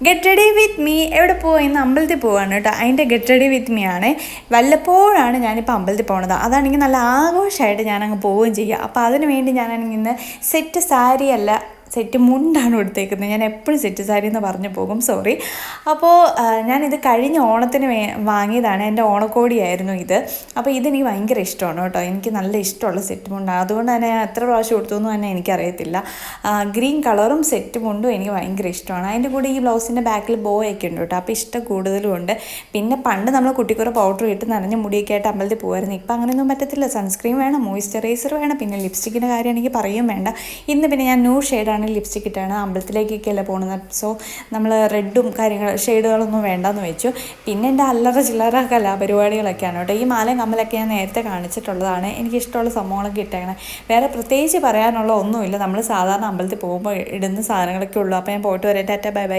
Get ready with me എവിടെ പോവാ? ഇന്ന് അമ്പലത്തിൽ പോവാണ് കേട്ടോ. അതിൻ്റെ ഗെറ്റ് റെഡി വിത്ത് മീ ആണ്. വല്ലപ്പോഴാണ് ഞാനിപ്പോൾ അമ്പലത്തിൽ പോണത്. അതാണെങ്കിൽ നല്ല ആഘോഷമായിട്ട് ഞാനങ്ങ് പോവുകയും ചെയ്യുക. അപ്പോൾ അതിന് വേണ്ടി ഞാനാണെങ്കിൽ ഇന്ന് സെറ്റ് സാരിയല്ല, സെറ്റ് മുണ്ടാണ് കൊടുത്തേക്കുന്നത്. ഞാൻ എപ്പോഴും സെറ്റ് സാരി എന്ന് പറഞ്ഞു പോകും, സോറി. അപ്പോൾ ഞാനിത് കഴിഞ്ഞ ഓണത്തിന് വാങ്ങിയതാണ്. എൻ്റെ ഓണക്കോടിയായിരുന്നു ഇത്. അപ്പോൾ ഇതെനിക്ക് ഭയങ്കര ഇഷ്ടമാണ് കേട്ടോ. എനിക്ക് നല്ല ഇഷ്ടമുള്ള സെറ്റ് മുണ്ടാണ്. അതുകൊണ്ട് തന്നെ ഞാൻ എത്ര പ്രാവശ്യം കൊടുത്തു എന്ന് തന്നെ എനിക്കറിയത്തില്ല. ഗ്രീൻ കളറും സെറ്റ് മുണ്ടും എനിക്ക് ഭയങ്കര ഇഷ്ടമാണ്. അതിൻ്റെ കൂടെ ഈ ബ്ലൗസിൻ്റെ ബാക്കിൽ ബോയൊക്കെ ഉണ്ട് കേട്ടോ. അപ്പോൾ ഇഷ്ടം കൂടുതലും ഉണ്ട്. പിന്നെ പണ്ട് നമ്മൾ കുട്ടിക്കുറ പൗഡർ ഇട്ട് നനഞ്ഞ മുടിയൊക്കെ ആയിട്ട് അമ്പലത്തിൽ പോകുമായിരുന്നു. ഇപ്പം അങ്ങനെയൊന്നും പറ്റത്തില്ല. സൺസ്ക്രീൻ വേണം, മോയ്സ്ചറൈസർ വേണം, പിന്നെ ലിപ്സ്റ്റിക്കിൻ്റെ കാര്യമാണെങ്കിൽ പറയും വേണ്ട. ഇന്ന് പിന്നെ ഞാൻ ന്യൂ ഷെയ്ഡാണ് ലിപ്സ്റ്റിക് ഇട്ടാണ്. അമ്പലത്തിലേക്കൊക്കെയല്ലേ പോകുന്നത്. സോ നമ്മൾ റെഡും ഷെയ്ഡുകളൊന്നും വേണ്ടെന്ന് വെച്ചു. പിന്നെ എൻ്റെ അല്ലറ ചില്ലറ കലാപരിപാടികളൊക്കെയാണ് കേട്ടോ. ഈ മാലയും കമ്മലൊക്കെ ഞാൻ നേരത്തെ കാണിച്ചിട്ടുള്ളതാണ്. എനിക്കിഷ്ടമുള്ള സംഭവങ്ങളൊക്കെ ഇട്ടേക്കണം. വേറെ പ്രത്യേകിച്ച് പറയാനുള്ള ഒന്നുമില്ല. നമ്മൾ സാധാരണ അമ്പലത്തിൽ പോകുമ്പോൾ ഇടുന്ന സാധനങ്ങളൊക്കെ ഉള്ളൂ. അപ്പോൾ ഞാൻ പോയിട്ട് വരാം. Tata, bye bye.